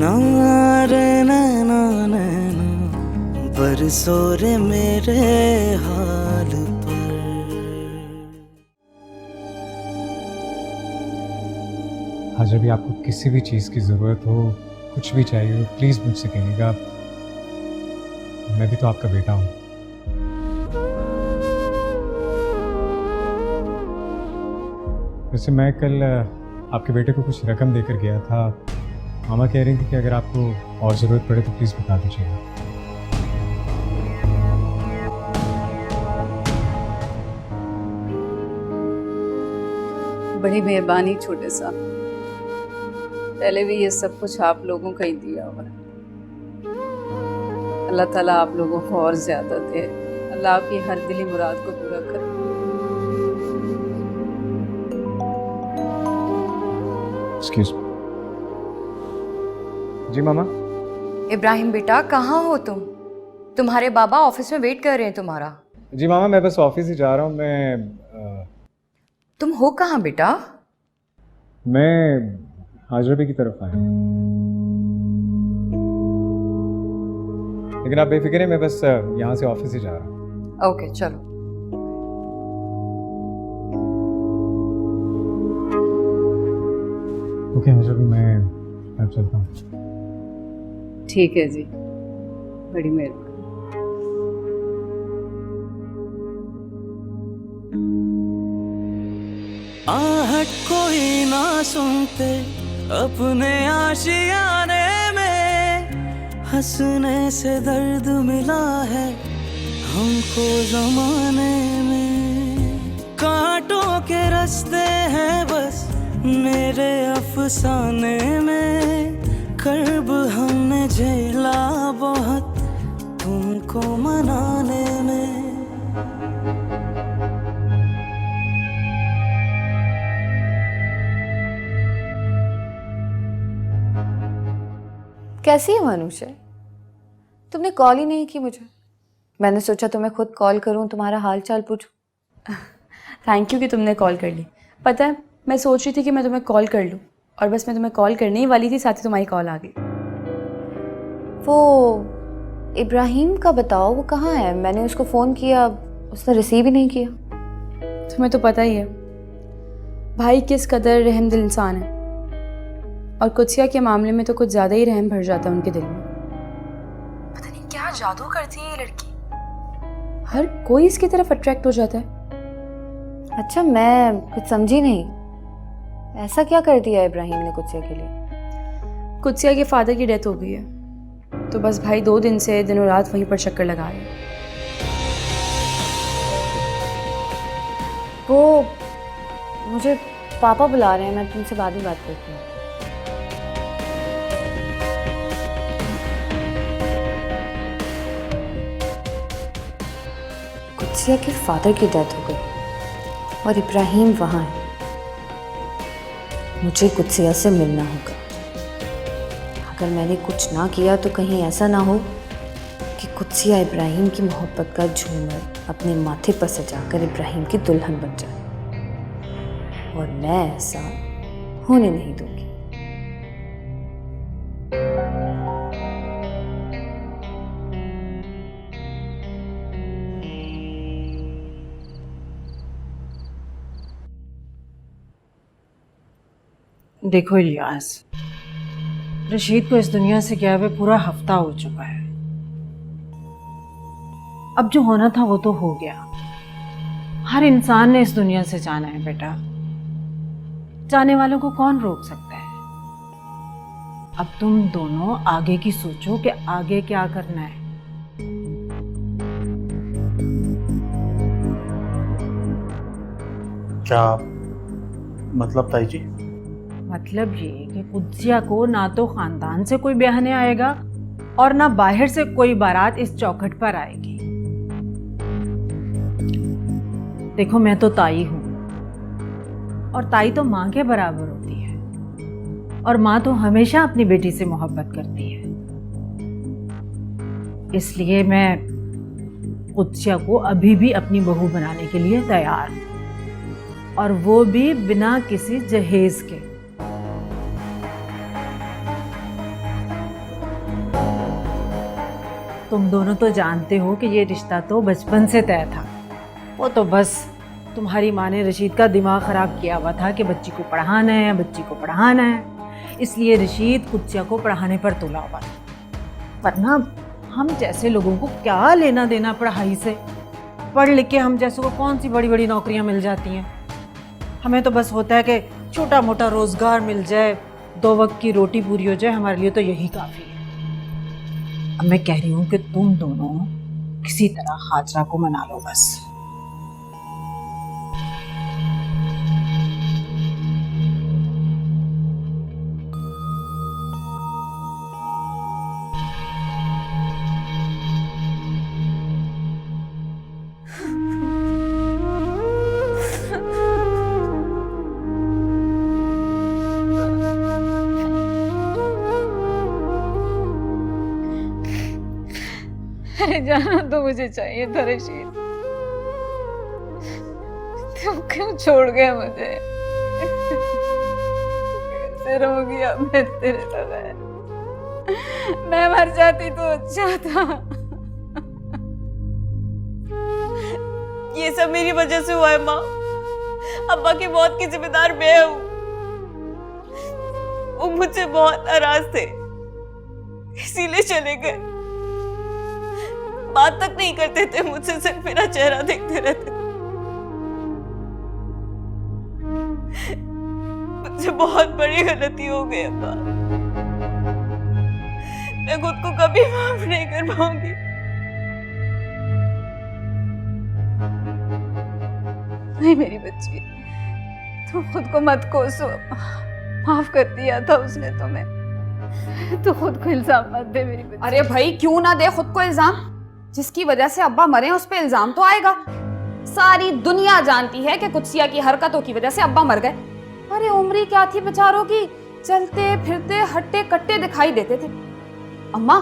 नैना रे नैना नैना बरसो रे मेरे हाल पर। आज जब भी आपको किसी भी चीज़ की ज़रूरत हो, कुछ भी चाहिए हो, प्लीज़ मुझसे कहिएगा। मैं भी तो आपका बेटा हूँ। वैसे मैं कल आपके बेटे को कुछ रकम देकर गया था। मामा कह रही थी कि अगर आपको और ज़रूरत पड़े तो प्लीज़ बता दीजिएगा। बड़ी मेहरबानी छोटे साहब, पहले भी ये सब कुछ आप लोगों का ही दिया हुआ है। अल्लाह ताला आप लोगों को और ज्यादा दे। अल्लाह आपकी हर दिली मुराद को पूरा करे। Excuse me. जी मामा। इब्राहिम बेटा, कहाँ हो तुम? तुम्हारे बाबा ऑफिस में वेट कर रहे हैं तुम्हारा। जी मामा, मैं बस ऑफिस ही जा रहा हूँ। तुम हो कहाँ बेटा? मैं हाजरबी की तरफ आया हूँ। लेकिन आप बेफिक्र हैं, मैं बस यहाँ से ऑफिस ही जा रहा हूँ। ओके चलो। ओके हाजरबी, मैं अब चलता हूँ। ठीक है जी, बड़ी मेहरबानी। आहट कोई ना सुनते अपने आशियाने में, हंसने से दर्द मिला है हमको जमाने में। कांटों के रास्ते हैं बस मेरे अफसाने में, कर्ब हमने झेला बहुत तुमको मनाने में। कैसी है मनुष्य? तुमने कॉल ही नहीं की मुझे। मैंने सोचा तुम्हें खुद कॉल करूं, तुम्हारा हाल चाल पूछूं। थैंक यू कि तुमने कॉल कर ली। पता है, मैं सोच रही थी कि मैं तुम्हें कॉल कर लूँ, और बस मैं तुम्हें कॉल करने ही वाली थी, साथ ही तुम्हारी कॉल आ गई। वो इब्राहिम का बताओ, वो कहाँ है? मैंने उसको फ़ोन किया, उसने रिसीव ही नहीं किया। तुम्हें तो पता ही है भाई किस कदर रहमदिल इंसान है, और कुत्सिया के मामले में तो कुछ ज़्यादा ही रहम भर जाता है उनके दिल में। पता नहीं क्या जादू करती है ये लड़की, हर कोई इसकी तरफ अट्रैक्ट हो जाता है। अच्छा, मैं कुछ समझी नहीं। ऐसा क्या कर दिया इब्राहिम ने कुत्सिया के लिए? कुत्सिया के फादर की डेथ हो गई है, तो बस भाई 2 दिन से दिनों रात वहीं पर चक्कर लगा रहे हैं। वो मुझे पापा बुला रहे हैं, मैं तुमसे बाद में बात करती हूँ। कुत्सिया के फादर की डेथ हो गई और इब्राहिम वहाँ है। मुझे कुत्सिया से मिलना होगा। अगर मैंने कुछ ना किया तो कहीं ऐसा ना हो कि कुत्सिया इब्राहिम की मोहब्बत का झूमर अपने माथे पर सजाकर इब्राहिम की दुल्हन बन जाए, और मैं ऐसा होने नहीं दूंगी। देखो इलियास, रशीद को इस दुनिया से गया हुए पूरा हफ्ता हो चुका है। अब जो होना था वो तो हो गया। हर इंसान ने इस दुनिया से जाना है बेटा, जाने वालों को कौन रोक सकता है। अब तुम दोनों आगे की सोचो कि आगे क्या करना है। क्या मतलब ताई जी? मतलब ये कि कुद्सिया को ना तो खानदान से कोई ब्याहने आएगा और ना बाहर से कोई बारात इस चौखट पर आएगी। देखो, मैं तो ताई हूं, और ताई तो माँ के बराबर होती है, और माँ तो हमेशा अपनी बेटी से मोहब्बत करती है। इसलिए मैं कुद्सिया को अभी भी अपनी बहू बनाने के लिए तैयार हूं, और वो भी बिना किसी जहेज के। तुम दोनों तो जानते हो कि ये रिश्ता तो बचपन से तय था। वो तो बस तुम्हारी माँ ने रशीद का दिमाग ख़राब किया हुआ था कि बच्ची को पढ़ाना है, बच्ची को पढ़ाना है, इसलिए रशीद कुत्सिया को पढ़ाने पर तुला हुआ था। वरना हम जैसे लोगों को क्या लेना देना पढ़ाई से? पढ़ लिख के हम जैसों को कौन सी बड़ी बड़ी नौकरियां मिल जाती हैं? हमें तो बस होता है कि छोटा मोटा रोज़गार मिल जाए, 2 वक्त की रोटी पूरी हो जाए, हमारे लिए तो यही काफ़ी है। अब मैं कह रही हूँ कि तुम दोनों किसी तरह हाजरा को मना लो बस। अरे जाना तो मुझे चाहिए था रशीद, तुम क्यों छोड़ गए मुझे? कैसे रहूंगी अब मैं तेरे बगैर? मैं मर जाती तो अच्छा था। ये सब मेरी वजह से हुआ है माँ। अब्बा की मौत की जिम्मेदार मैं हूँ। वो मुझसे बहुत नाराज थे, इसीलिए चले गए। बात तक नहीं करते थे मुझसे, सिर्फ मेरा चेहरा देखते रहते थे। मुझसे बहुत बड़ी गलती हो गई अब्बा। मैं खुद को कभी माफ नहीं कर पाऊंगी। नहीं मेरी बच्ची, तुम खुद को मत कोसो। माफ कर दिया था उसने तुम्हें, तो खुद को इल्जाम मत दे मेरी बच्ची। अरे भाई क्यों ना दे खुद को इल्जाम? जिसकी वजह से अब्बा मरे उस पे इल्जाम तो आएगा। सारी दुनिया जानती है कि कुत्सिया की हरकतों की वजह से अब्बा मर गए। अरे उम्र क्या थी बेचारों की, चलते फिरते हट्टे कट्टे दिखाई देते थे। अम्मा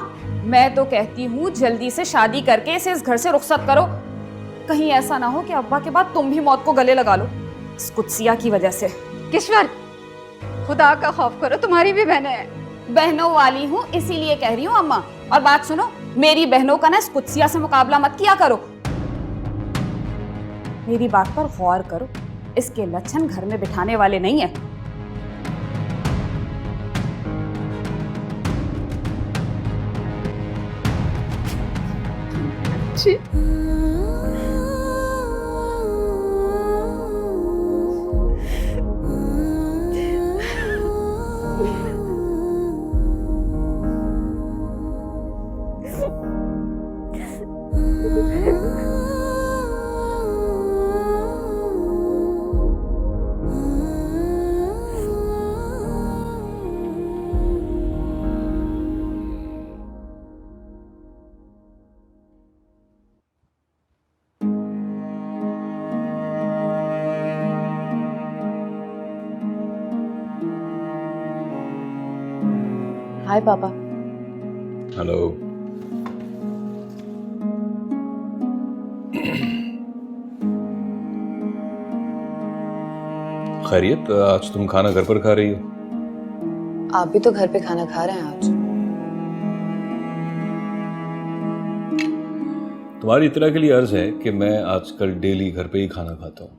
मैं तो कहती हूँ जल्दी से शादी करके इसे इस घर से रुखसत करो। कहीं ऐसा ना हो कि अब्बा के बाद तुम भी मौत को गले लगा लो इस कुत्सिया की वजह से। किश्वर, खुदा का खौफ करो, तुम्हारी भी बहनें हैं। बहनों वाली हूँ इसीलिए कह रही हूँ अम्मा। और बात सुनो, मेरी बहनों का ना इस कुत्सिया से मुकाबला मत किया करो। मेरी बात पर गौर करो, इसके लक्षण घर में बिठाने वाले नहीं है। जी हाय पापा। हेलो। खैरियत, आज तुम खाना घर पर खा रही हो? आप भी तो घर पे खाना खा रहे हैं आज। तुम्हारी इत्तला के लिए अर्ज है कि मैं आजकल डेली घर पे ही खाना खाता हूँ,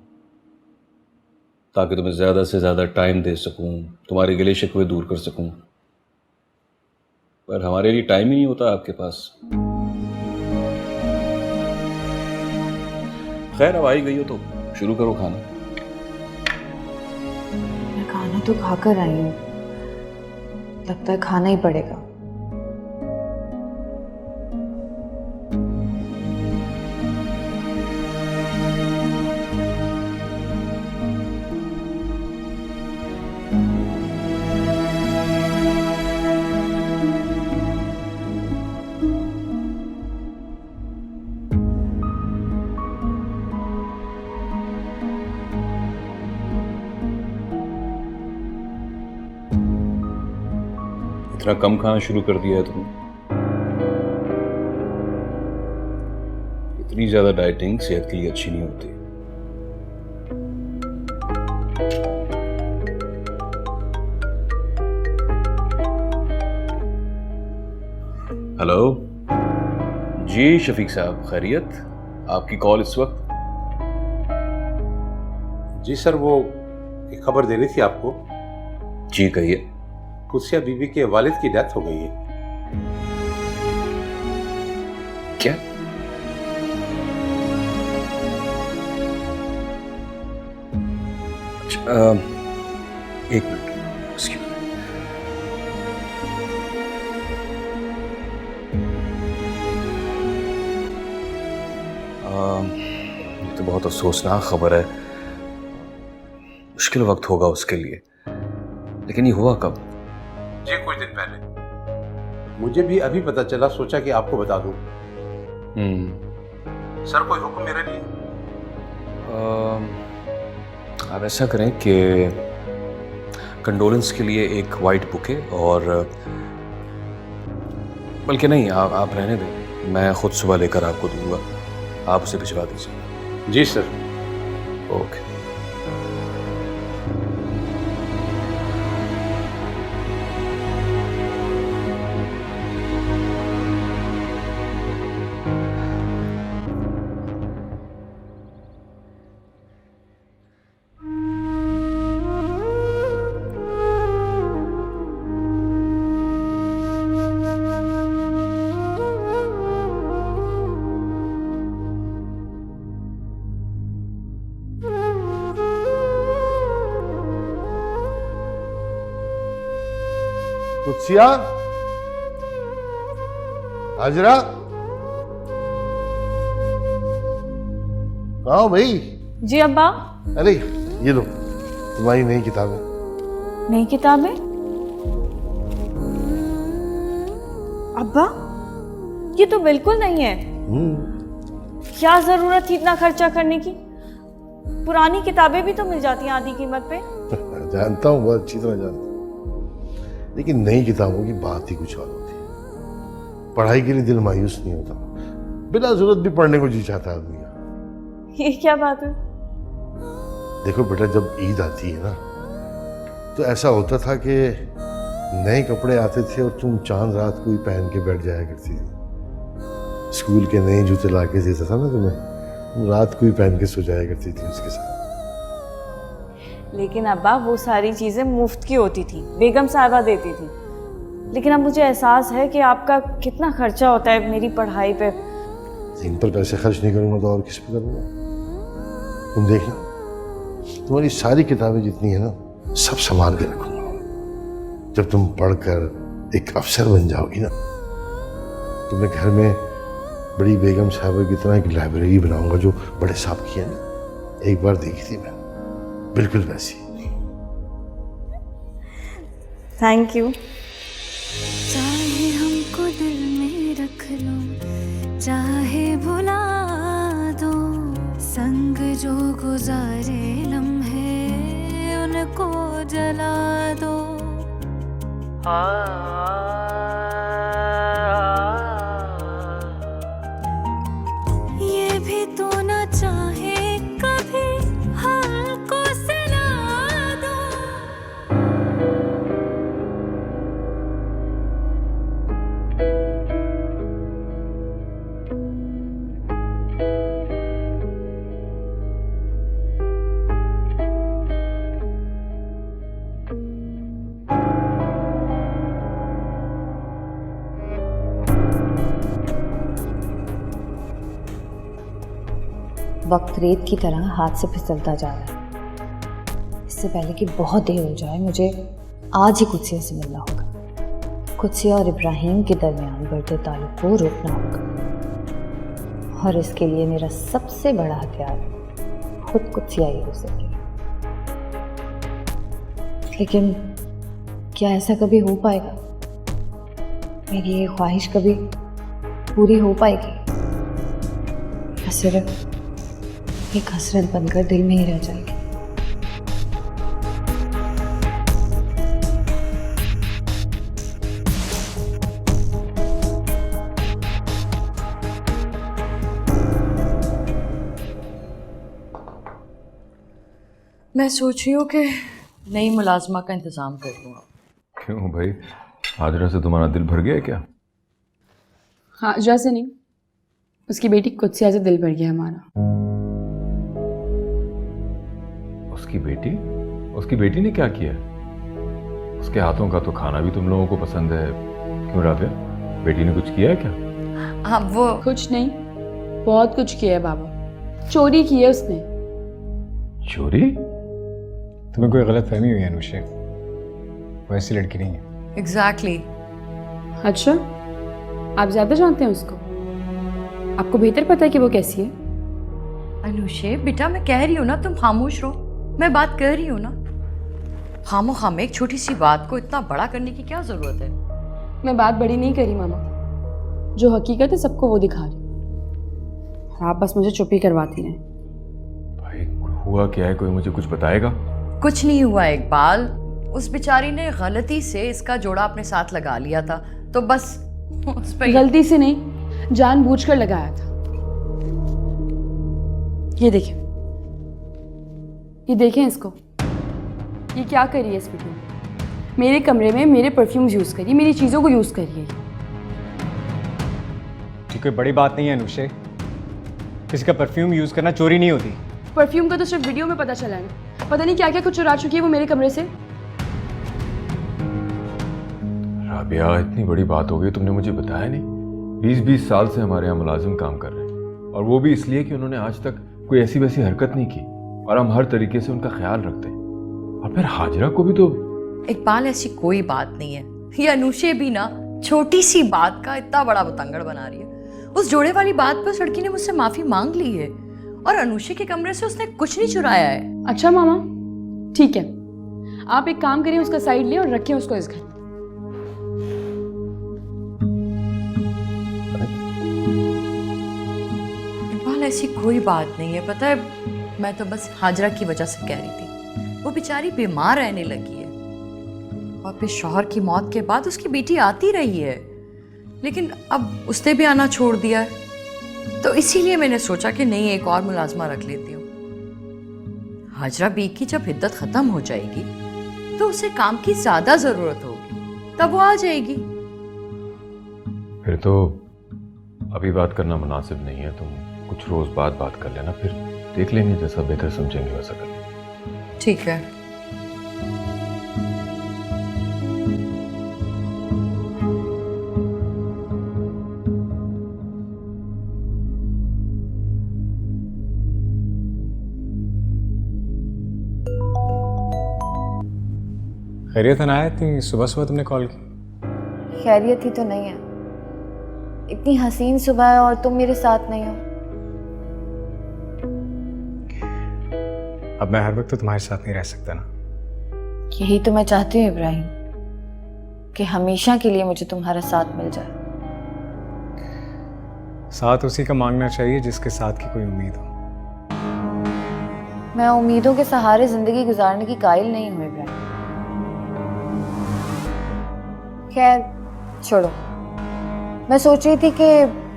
ताकि तुम्हें ज़्यादा से ज़्यादा टाइम दे सकूँ, तुम्हारे गिले शिकवे दूर कर सकूँ। पर हमारे लिए टाइम ही नहीं होता आपके पास। खैर, अब आई गई हो तो शुरू करो खाना। मैं खाना तो खाकर आई हूँ, लगता है खाना ही पड़ेगा। इतना कम खाना शुरू कर दिया है तुमने। इतनी ज्यादा डाइटिंग सेहत के लिए अच्छी नहीं होती। हेलो, जी शफीक साहब, खैरियत? आपकी कॉल इस वक्त? जी सर, वो एक खबर देनी थी आपको। जी कहिए। कुत्सिया बीबी के वालिद की डेथ हो गई है। क्या? अच्छा, एक मिनट, Excuse me. ये तो बहुत अफसोसनाक खबर है। मुश्किल वक्त होगा उसके लिए, लेकिन ये हुआ कब? जी कुछ दिन पहले। मुझे भी अभी पता चला, सोचा कि आपको बता दूं। सर, कोई हुक्म मेरे लिए? आप ऐसा करें कि कंडोलेंस के लिए एक वाइट बुके, और बल्कि नहीं, आप रहने दें, मैं खुद सुबह लेकर आपको दूंगा, आप उसे भिजवा दीजिए। जी सर। ओके। कुत्सिया, हाजरा, कहाँ हो भाई? जी अब्बा। अरे ये लो तुम्हारी नई किताबें। नई किताबें? अब्बा, ये तो बिल्कुल नहीं है। क्या जरूरत थी इतना खर्चा करने की? पुरानी किताबें भी तो मिल जाती हैं आधी कीमत पे। जानता हूँ, बहुत अच्छी तरह जानता हूँ, लेकिन नई किताबों की बात ही कुछ और होती है। पढ़ाई के लिए दिल मायूस नहीं होता, बिना जरूरत भी पढ़ने को जी चाहता है आदमी का। ये क्या बात है? देखो बेटा, जब ईद आती है ना, तो ऐसा होता था कि नए कपड़े आते थे और तुम चांद रात को ही पहन के बैठ जाया करती थी। स्कूल के नए जूते ला के देता था ना तुम्हें, तुम रात को ही पहन के सो जाया करती थी उसके साथ। लेकिन अब्बा, वो सारी चीजें मुफ्त की होती थी, बेगम साहिबा देती थी। लेकिन अब मुझे एहसास है कि आपका कितना खर्चा होता है मेरी पढ़ाई पे। इन पर पैसे खर्च नहीं करूंगा तो और किस पे करूंगा? तुम देखना, तुम्हारी सारी किताबें जितनी है ना, सब संभाल के रखूंगा। जब तुम पढ़कर एक अफसर बन जाओगी ना, तुम्हें घर में बड़ी बेगम साहिबा की तरह एक लाइब्रेरी बनाऊंगा, जो बड़े साहब की है ना। एक बार देखी थी मैं, बिल्कुल वैसी। Thank you. चाहे हमको दिल में रख लो, चाहे भुला दो, संग जो गुजारे लम्हे उनको जला दो। ये भी तो ना चाहे कभी हमको सिला दो। वक्त रेत की तरह हाथ से फिसलता जा रहा है। इससे पहले कि बहुत देर हो जाए, मुझे आज ही कुत्सिया से मिलना होगा। कुत्सिया और इब्राहिम के दरमियान बढ़ते ताल्लुक को रोकना होगा, और इसके लिए मेरा सबसे बड़ा हथियार खुद कुत्सिया ही हो सके। लेकिन क्या ऐसा कभी हो पाएगा? मेरी ये ख्वाहिश कभी पूरी हो पाएगी, या सिर्फ एक हसरत बनकर दिल में ही रह जाएगी? मैं सोच रही हूँ कि नई मुलाजमा का इंतज़ाम कर दूँ। क्यों भाई, हाजरा से तुम्हारा दिल भर गया क्या? हाजरा से नहीं, उसकी बेटी कुत्सिया से दिल भर गया हमारा। उसकी बेटी ने क्या किया? उसके हाथों का तो खाना भी तुम लोगों को पसंद है। क्यों राबिया, बेटी ने कुछ किया है क्या? हाँ, वो कुछ नहीं, बहुत कुछ किया है बाबा। चोरी की है उसने। चोरी? तुम्हें कोई गलत फहमी हुई है अनुषे, वो ऐसी लड़की नहीं है। एग्जैक्टली। अच्छा, आप ज्यादा जानते हैं उसको? आपको बेहतर पता है कि वो कैसी है? अनुषे बेटा, मैं कह रही हूँ ना, तुम खामोश रहो, मैं बात कर रही हूँ ना। खामोखा में एक छोटी सी बात को इतना बड़ा करने की क्या जरूरत है? मैं बात बड़ी नहीं करी मामा, जो हकीकत है सबको वो दिखा रही, और आप बस मुझे चुप ही करवाती रहे। भाई हुआ क्या है, कोई मुझे कुछ बताएगा? कुछ नहीं हुआ इकबाल, उस बेचारी ने गलती से इसका जोड़ा अपने साथ लगा लिया था, तो बस उस पर गलती से नहीं, जानबूझकर लगाया था। ये देखिए, ये देखें इसको, ये क्या करी है इस वीडियो में? मेरे कमरे में मेरे परफ्यूम्स यूज करिए, मेरी चीजों को यूज करिए। ये कोई बड़ी बात नहीं है अनुषे, किसी का परफ्यूम यूज करना चोरी नहीं होती। परफ्यूम का तो सिर्फ वीडियो में पता चला है, पता नहीं क्या क्या कुछ चुरा चुकी है वो मेरे कमरे से। राबिया, इतनी बड़ी बात हो गई, तुमने मुझे बताया नहीं। 20-20 साल से हमारे यहाँ मुलाजिम काम कर रहे हैं, और वो भी इसलिए कि उन्होंने आज तक कोई ऐसी वैसी हरकत नहीं की, और हम हर तरीके से उनका ख्याल रखते हैं। और फिर हाजरा को भी तो। इकबाल, ऐसी कोई बात नहीं है। ये अनुषे भी ना छोटी सी बात का इतना बड़ा बतंगड़ बना रही है। उस जोड़े वाली बात पर लड़की ने मुझसे माफी मांग ली है, और अनुषे के कमरे से उसने कुछ नहीं चुराया है। अच्छा मामा, ठीक है, आप एक काम करिए, उसका साइड ले और रखें उसको इस घर। इकबाल, ऐसी कोई बात नहीं है, पता है, मैं तो बस हाजरा की वजह से कह रही थी। वो बेचारी बीमार रहने लगी है, और फिर शौहर की मौत के बाद उसकी बेटी आती रही है, लेकिन अब उसने भी आना छोड़ दिया है, तो इसीलिए मैंने सोचा कि नहीं, एक और मुलाजमा रख लेती हूँ। हाजरा बी की जब हिद्दत खत्म हो जाएगी तो उसे काम की ज्यादा जरूरत होगी, तब वो आ जाएगी। फिर तो अभी बात करना मुनासिब नहीं है, तुम कुछ रोज बाद बात कर लेना, फिर देख लेंगे, जैसा बेहतर समझेंगे वैसा कर लेंगे। ठीक है। खैरियत अनाया, इतनी सुबह सुबह तुमने कॉल की? खैरियत ही तो नहीं है, इतनी हसीन सुबह है और तुम मेरे साथ नहीं हो। अब मैं हर वक्त तो तुम्हारे साथ नहीं रह सकता ना। यही तो मैं चाहती हूँ इब्राहिम, कि हमेशा के लिए मुझे तुम्हारा साथ मिल जाए। साथ उसी का मांगना चाहिए जिसके साथ की कोई उम्मीद हो। मैं उम्मीदों के सहारे जिंदगी गुजारने की कायल नहीं हूँ इब्राहिम। खैर छोड़ो, मैं सोच रही थी कि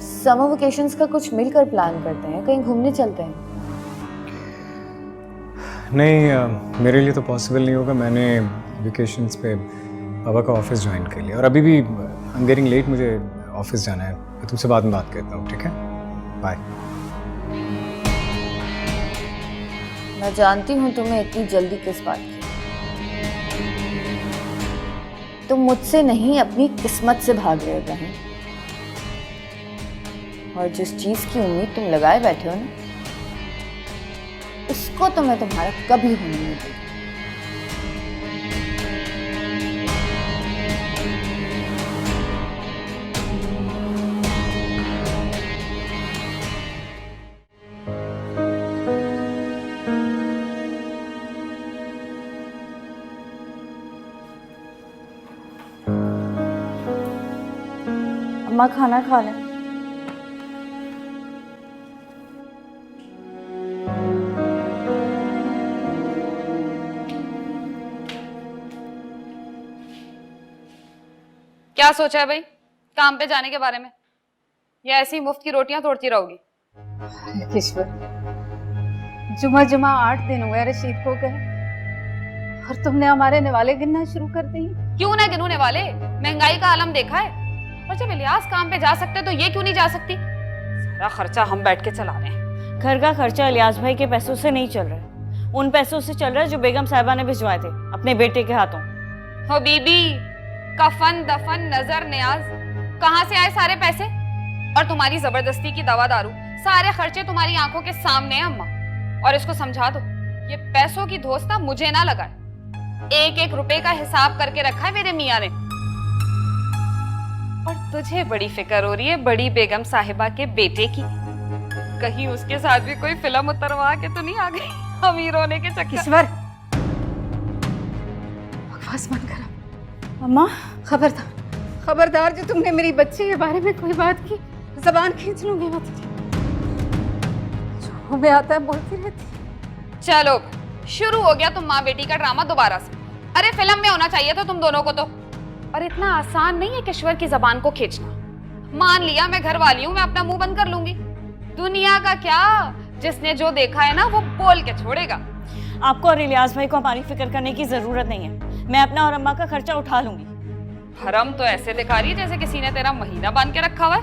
समर वेकेशंस का कुछ मिलकर प्लान करते हैं, कहीं घूमने चलते हैं। नहीं, मेरे लिए तो पॉसिबल नहीं होगा। मैंने वेकेशंस पे पापा का ऑफिस ज्वाइन कर लिया, और अभी भी आई एम गेटिंग लेट, मुझे ऑफिस जाना है। मैं तुमसे बाद में बात करता हूँ, ठीक है? बाय। मैं जानती हूँ तुम्हें इतनी जल्दी किस बात की। तुम मुझसे नहीं, अपनी किस्मत से भाग रहे हो इब्राहिम, और जिस चीज की उम्मीद तुम लगाए बैठे हो ना, उसको तो मैं तुम्हारा कभी होने नहीं दूंगी। अम्मा खाना खा लें। क्या सोचा है भाई काम पे जाने के बारे में, या ऐसी ही मुफ्त की रोटियां तोड़ती रहोगी? किश्वर, जुमा जुमा 8 दिन हुए रशीद को गए, और तुमने हमारे निवाले गिनना शुरू कर दी। क्यों ना गिनूने वाले, महंगाई का आलम देखा है। और जब इलियास काम पे जा सकते तो ये क्यों नहीं जा सकती? सारा खर्चा हम बैठ के चला रहे हैं। घर का खर्चा इलियास भाई के पैसों से नहीं चल रहा है, उन पैसों से चल रहा है जो बेगम साहिबा ने भिजवाए थे अपने बेटे के हाथों। हो बीबी, कफन दफन नजर न्याज, कहाँ से आए सारे पैसे? और तुम्हारी जबरदस्ती की दवा दारू, सारे खर्चे तुम्हारी आंखों के सामने हैं अम्मा। और इसको समझा दो, ये पैसों की धोस्ता मुझे ना लगाए। एक एक रुपए का हिसाब करके रखा है मेरे मियाँ ने। और तुझे बड़ी फिक्र हो रही है बड़ी बेगम साहिबा के बेटे की, कहीं उसके साथ भी कोई फिल्म उतरवा के तो नहीं आ गई अमीर होने के चक्कर। ईश्वर, बकवास बंद करो। अम्मा खबरदार, खबरदार, जो तुमने मेरी बच्ची के बारे में कोई बात की, जबान खींच लूंगी मैं तेरी। जो में आता है बोलती रहती। चलो शुरू हो गया तुम माँ बेटी का ड्रामा दोबारा से। अरे फिल्म में होना चाहिए था तुम दोनों को तो। और इतना आसान नहीं है किश्वर की जबान को खींचना। मान लिया मैं घर वाली हूँ, मैं अपना मुंह बंद कर लूंगी। दुनिया का क्या, जिसने जो देखा है ना वो बोल के छोड़ेगा। आपको और इलियास भाई को हमारी फिक्र करने की जरूरत नहीं है, मैं अपना और अम्मा का खर्चा उठा लूंगी। हरम तो ऐसे दिखा रही है जैसे किसी ने तेरा महीना बांध के रखा हुआ है।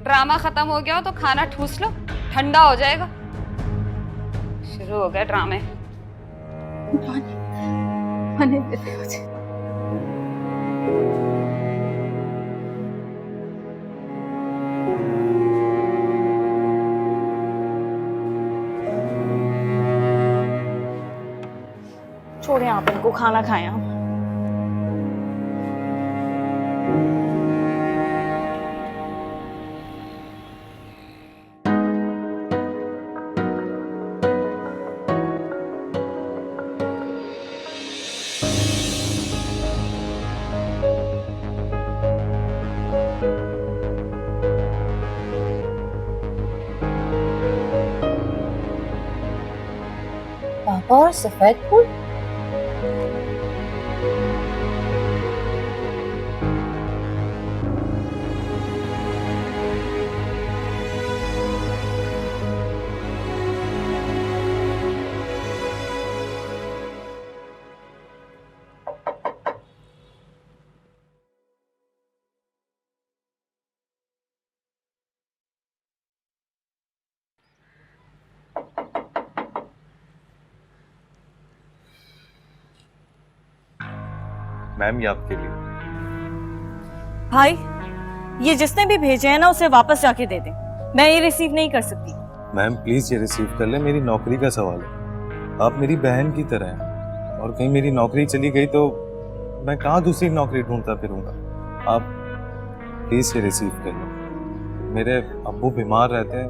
ड्रामा खत्म हो गया हो तो खाना ठूस लो, ठंडा हो जाएगा। शुरू हो गए ड्रामे। आने देते मुझे। छोड़े आप इनको, खाना खाएं आप। पापा और सफेद फूल? मैम ये आपके लिए। भाई ये जिसने भी भेजे हैं ना उसे वापस जाके दे दें, मैं ये रिसीव नहीं कर सकती। मैम प्लीज ये रिसीव कर ले, मेरी नौकरी का सवाल है। आप मेरी बहन की तरह हैं और कहीं मेरी नौकरी चली गई तो मैं कहाँ दूसरी नौकरी ढूंढता फिरूंगा। आप प्लीज ये रिसीव कर लो। मेरे अब्बू बीमार रहते हैं,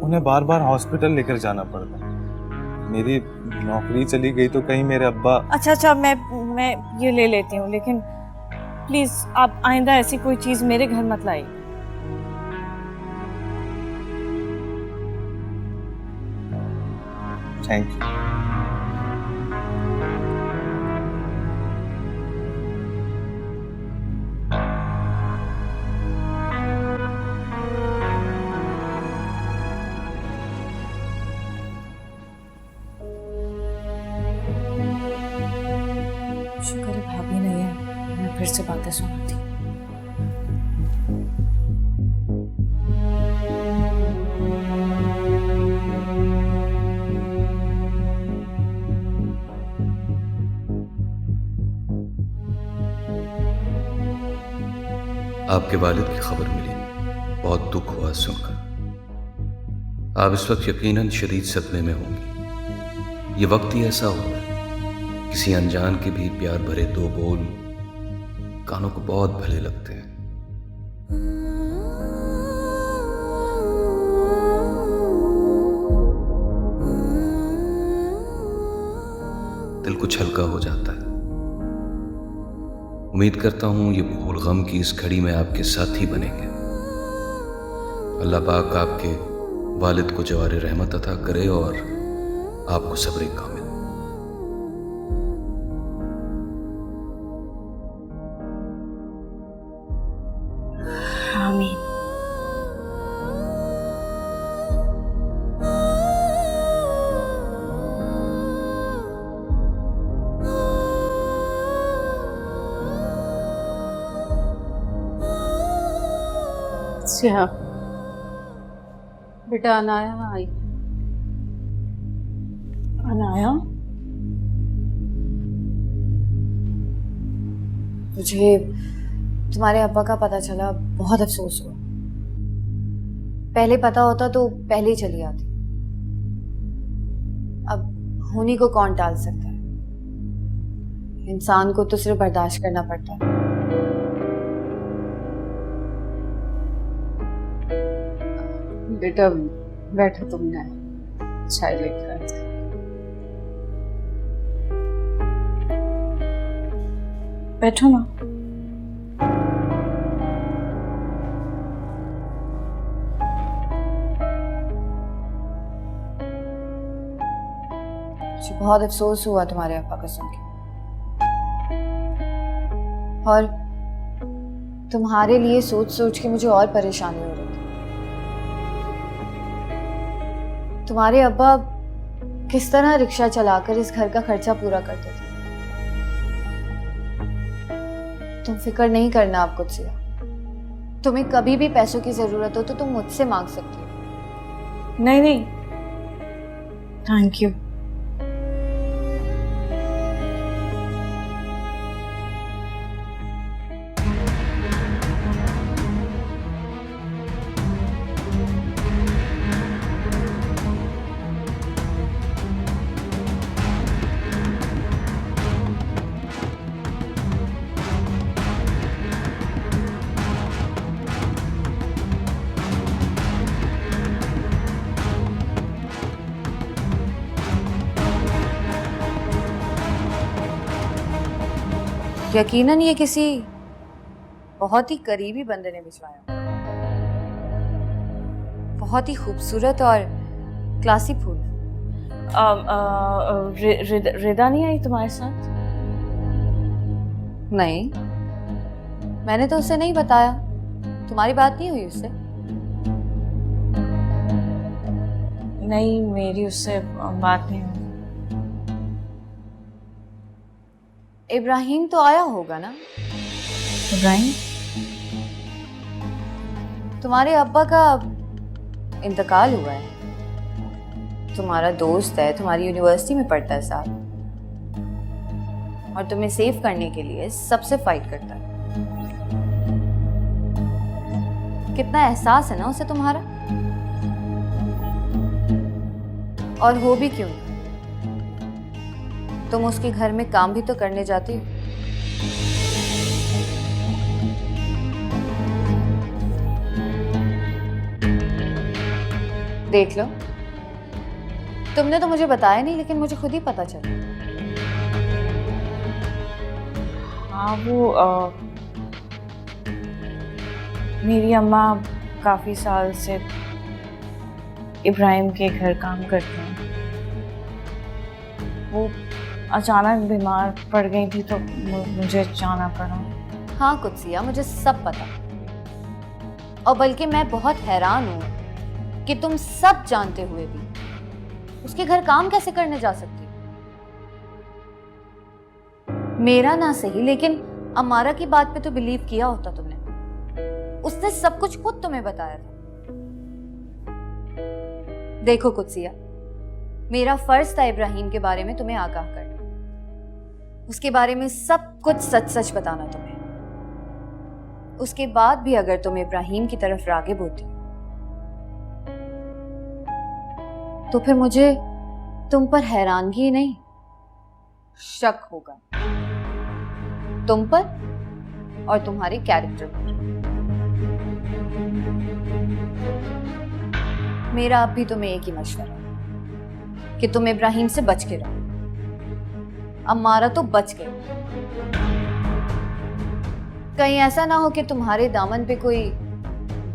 उन्हें बार बार हॉस्पिटल लेकर जाना पड़ता है। मेरी नौकरी चली गई तो कहीं मेरे अब्बा। अच्छा मैं ये ले लेती हूँ, लेकिन प्लीज आप आइंदा ऐसी कोई चीज मेरे घर मत लाइए। Thank you. शुक्र है भाभी नहीं है, मैं फिर से बातें सुनती। आपके वालिद की खबर मिली, बहुत दुख हुआ सुनकर। आप इस वक्त यकीनन शदीद सदमे में होंगी। ये वक्त ही ऐसा होता है, किसी अनजान के भी प्यार भरे दो बोल कानों को बहुत भले लगते हैं। दिल कुछ हल्का हो जाता है। उम्मीद करता हूं ये भूल गम की इस घड़ी में आपके साथी बनेंगे। अल्लाह पाक आपके वालिद को जवारे रहमत अता करे और आपको सब्र कामिल। आमीन। कुत्सिया बेटा, अनाया आई। अनाया, मुझे तुम्हारे अब्बा का पता चला, बहुत अफसोस हुआ। पहले पता होता तो पहले ही चली आती। अब होनी को कौन टाल सकता है? इंसान को तो सिर्फ बर्दाश्त करना पड़ता है। बेटा बैठो, तुमने चाय लेकर आते। बैठो ना। मुझे बहुत अफसोस हुआ तुम्हारे अब्बा को सुन के, और तुम्हारे लिए सोच सोच के मुझे और परेशानी हो रही थी। तुम्हारे अब्बा किस तरह रिक्शा चलाकर इस घर का खर्चा पूरा करते थे। तुम फिक्र नहीं करना आप कुछ से। तुम्हें कभी भी पैसों की जरूरत हो तो तुम मुझसे मांग सकती हो। नहीं नहीं, थैंक यू। यकीनन ये किसी बहुत ही करीबी बंदे ने भिजवाया। बहुत ही खूबसूरत और क्लासी फूल। रिदा नहीं आई तुम्हारे साथ? नहीं, मैंने तो उसे नहीं बताया। तुम्हारी बात नहीं हुई उससे? नहीं, मेरी उससे बात नहीं हुई। इब्राहिम तो आया होगा ना? इब्राहिम? तुम्हारे अब्बा का इंतकाल हुआ है। तुम्हारा दोस्त है, तुम्हारी यूनिवर्सिटी में पढ़ता है साथ, और तुम्हें सेव करने के लिए सबसे फाइट करता है। कितना एहसास है ना उसे तुम्हारा। और हो भी क्यों, तुम उसके घर में काम भी तो करने जाती हो। देख लो, तुमने तो मुझे बताया नहीं, लेकिन मुझे खुद ही पता चला। हाँ, वो मेरी अम्मा काफी साल से इब्राहिम के घर काम करते हैं। वो अचानक बीमार पड़ गई थी तो मुझे जाना पड़ा। हाँ कुत्सिया, मुझे सब पता, और बल्कि मैं बहुत हैरान हूँ कि तुम सब जानते हुए भी उसके घर काम कैसे करने जा सकती। मेरा ना सही, लेकिन अमारा की बात पे तो बिलीव किया होता तुमने। उसने सब कुछ खुद तुम्हें बताया था। देखो कुत्सिया, मेरा फर्ज था इब्राहिम के बारे में तुम्हें आगाह करना, उसके बारे में सब कुछ सच सच बताना तुम्हें। उसके बाद भी अगर तुम इब्राहिम की तरफ रागिब होती तो फिर मुझे तुम पर हैरानगी ही नहीं, शक होगा, तुम पर और तुम्हारे कैरेक्टर पर। मेरा अब भी तुम्हें एक ही मशवरा है कि तुम इब्राहिम से बच के रहो। अमारा तो बच गई, कहीं ऐसा ना हो कि तुम्हारे दामन पे कोई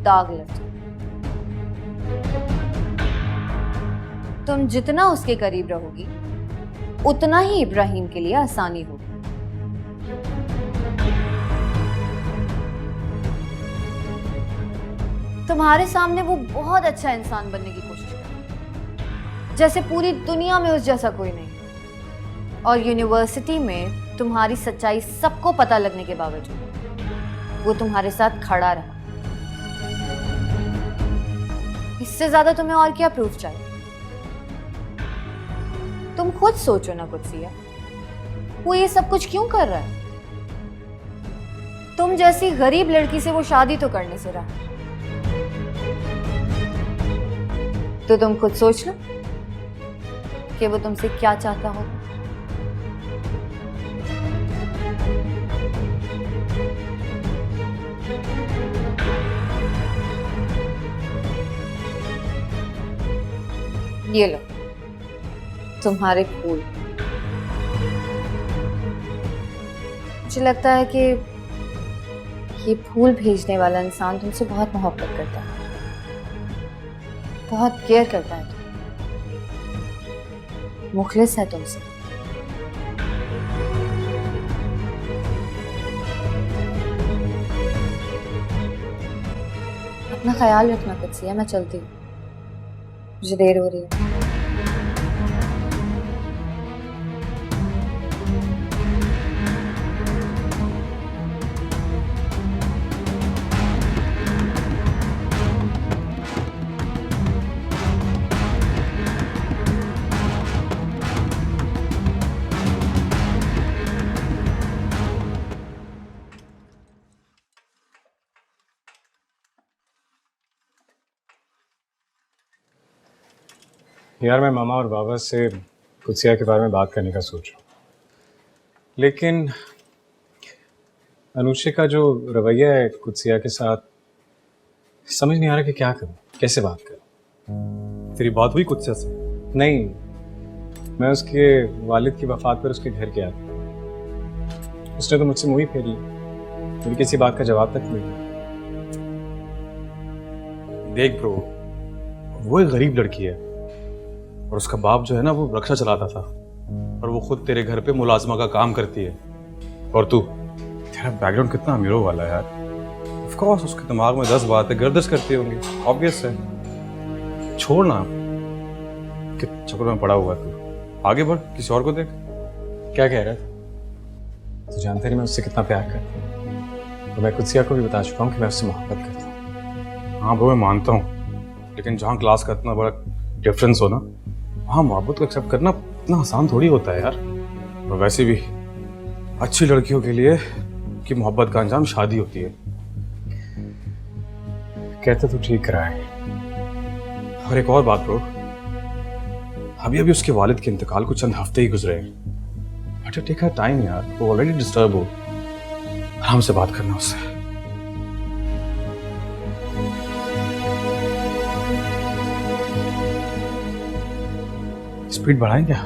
दाग लग जाए। तुम जितना उसके करीब रहोगी उतना ही इब्राहिम के लिए आसानी होगी। तुम्हारे सामने वो बहुत अच्छा इंसान बनने की कोशिश कर रही है, जैसे पूरी दुनिया में उस जैसा कोई नहीं। और यूनिवर्सिटी में तुम्हारी सच्चाई सबको पता लगने के बावजूद वो तुम्हारे साथ खड़ा रहा। इससे ज्यादा तुम्हें और क्या प्रूफ चाहिए? तुम खुद सोचो ना कुत्सिया, वो ये सब कुछ क्यों कर रहा है? तुम जैसी गरीब लड़की से वो शादी तो करने से रहा। तो तुम खुद सोच लो कि वो तुमसे क्या चाहता हो। ये लो तुम्हारे फूल। मुझे लगता है कि ये फूल भेजने वाला इंसान तुमसे बहुत मोहब्बत करता है, बहुत केयर करता है, मुखलिस है तुमसे। अपना ख्याल रखना कुत्सिया, मैं चलती हूँ, मुझे देर हो रही है। यार मैं मामा और बाबा से कुत्सिया के बारे में बात करने का सोच रहा हूँ, लेकिन अनुष्का का जो रवैया है कुत्सिया के साथ, समझ नहीं आ रहा कि क्या करूँ, कैसे बात करूँ। तेरी बात हुई कुत्सिया से? नहीं, मैं उसके वालिद की वफात पर उसके घर गया था। उसने तो मुझसे मुँह ही फेर ली, मुझे किसी बात का जवाब तक नहीं दिया। देख ब्रो, वो एक गरीब लड़की है और उसका बाप जो है ना वो रक्षा चलाता था, और वो खुद तेरे घर पे मुलाजमा का काम करती है। और तू, तेरा बैकग्राउंड कितना अमीरों वाला है यार। ऑफ कोर्स उसके दिमाग में 10 बातें गर्दिश करती होंगी, ऑब्वियस है। छोड़ ना, कि चक्कर में पड़ा हुआ है तू, आगे बढ़, किसी और को देख। क्या कह रहा था? तू जानता नहीं मैं उससे कितना प्यार करता हूँ, तो मैं कुत्सिया को भी बता चुका हूँ कि मैं उससे मोहब्बत करता हूँ। हाँ ब्रो, मैं मानता हूँ, लेकिन जहाँ क्लास का इतना बड़ा डिफरेंस हो ना, वहाँ मोहब्बत को एक्सेप्ट करना इतना आसान थोड़ी होता है यार। और वैसे भी अच्छी लड़कियों के लिए कि मोहब्बत का अंजाम शादी होती है। कहते तो ठीक रहा है। और एक और बात ब्रो, अभी अभी उसके वालिद के इंतकाल को चंद हफ्ते ही गुजरे हैं। बट टेक हर टाइम यार, वो ऑलरेडी डिस्टर्ब हो, आराम से बात करना उससे। स्पीड बढ़ाएं क्या?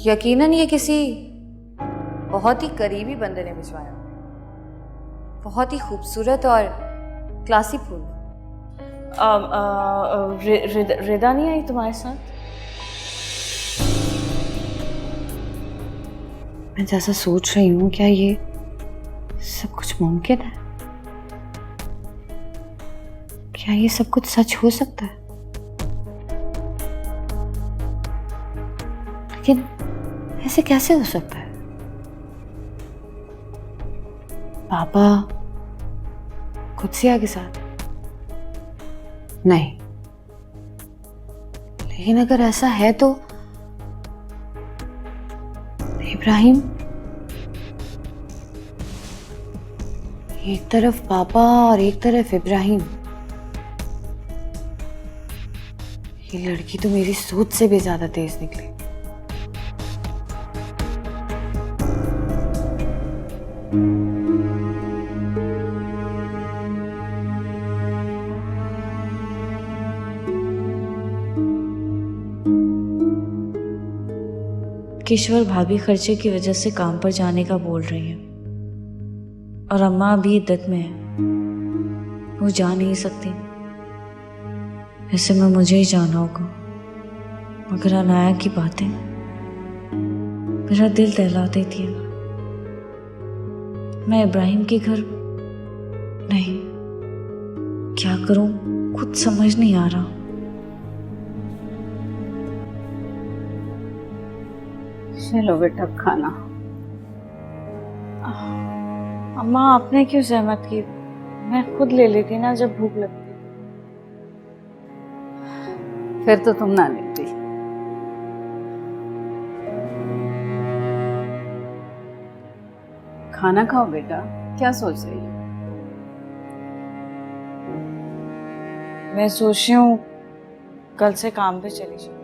यकीनन ये किसी बहुत ही करीबी बंदे ने भिजवाया, बहुत ही खूबसूरत और क्लासी फूल। रिदा नहीं आई तुम्हारे साथ? मैं जैसा सोच रही हूँ, क्या ये सब कुछ मुमकिन है? क्या ये सब कुछ सच हो सकता है? लेकिन ऐसे कैसे हो सकता है? पापा कुत्सिया के साथ? नहीं, लेकिन अगर ऐसा है तो इब्राहिम, एक तरफ पापा और एक तरफ इब्राहिम, ये लड़की तो मेरी सोच से भी ज्यादा तेज निकली। किश्वर भाभी खर्चे की वजह से काम पर जाने का बोल रही है और अम्मा अभी इद्दत में है, वो जा नहीं सकती। ऐसे में मुझे ही जाना होगा, मगर अनाया की बातें मेरा दिल दहला देती है। मैं इब्राहिम के घर नहीं, क्या करूं कुछ समझ नहीं आ रहा। चलो बेटा खाना। अम्मा आपने क्यों सहमत की? मैं खुद ले लेती ना जब भूख लगती। फिर तो तुम ना लेती। खाना खाओ बेटा, क्या सोच रही हो? मैं सोच रही हूँ कल से काम पे चली जाऊँ।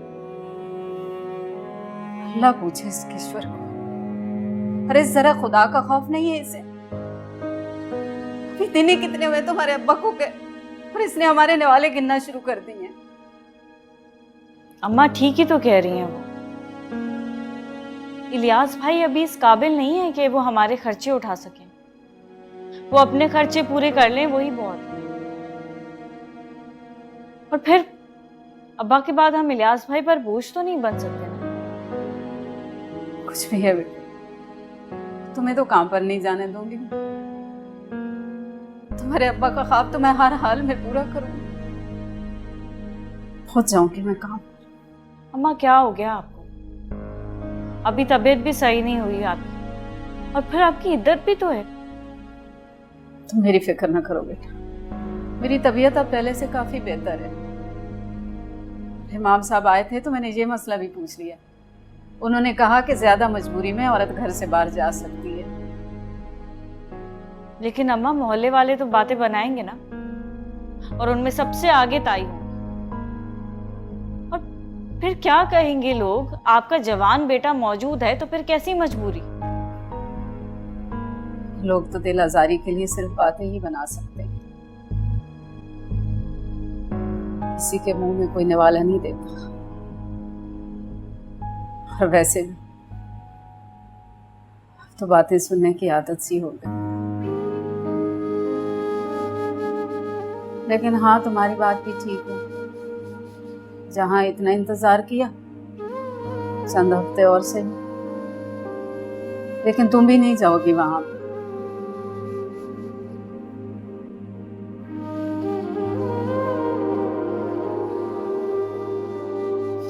अल्लाह पूछे इस ईश्वर को। अरे जरा खुदा का खौफ नहीं है इसे? अभी दिन ही कितने हुए तुम्हारे अब्बा को के और इसने हमारे निवाले गिनना शुरू कर दिए हैं। अम्मा ठीक ही तो कह रही हैं वो। इलियास भाई अभी इस काबिल नहीं है कि वो हमारे खर्चे उठा सकें। वो अपने खर्चे पूरे कर लें वही बहुत है। और फिर अब्बा के बाद हम इलियास भाई पर बोझ तो नहीं बन सकते ना। कुछ भी है बेटे, तुम्हें तो काम पर नहीं जाने दूंगी। तुम्हारे अब्बा का ख्वाब तो मैं हर हाल में पूरा करूंगी। पहुंच जाऊंगी मैं काम। अम्मा क्या हो गया आपको? अभी तबीयत भी सही नहीं हुई आपकी, और फिर आपकी इद्दत भी तो है। तुम मेरी फिक्र ना करो बेटा, मेरी तबीयत अब पहले से काफी बेहतर है। इमाम साहब आए थे तो मैंने ये मसला भी पूछ लिया। उन्होंने कहा कि ज्यादा मजबूरी में औरत घर से बाहर जा सकती है। लेकिन अम्मा मोहल्ले वाले तो बातें बनाएंगे ना, और उनमें सबसे आगे ताई होंगी। और फिर क्या कहेंगे लोग? आपका जवान बेटा मौजूद है तो फिर कैसी मजबूरी? लोग तो दिल आजारी के लिए सिर्फ बातें ही बना सकते हैं, किसी के मुंह में कोई निवाला नहीं देता। और वैसे भी तो बातें सुनने की आदत सी हो गई। लेकिन हाँ, तुम्हारी बात भी ठीक है। जहां इतना इंतजार किया, चंद हफ्ते और से, लेकिन तुम भी नहीं जाओगी वहां पे।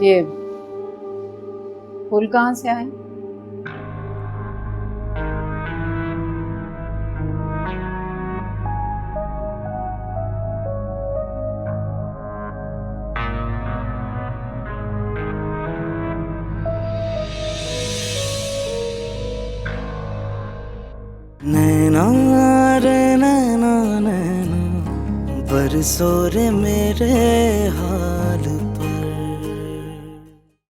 ये फूल कहाँ से आए? नैना रे नैना नैना बरसो रे मेरे हाल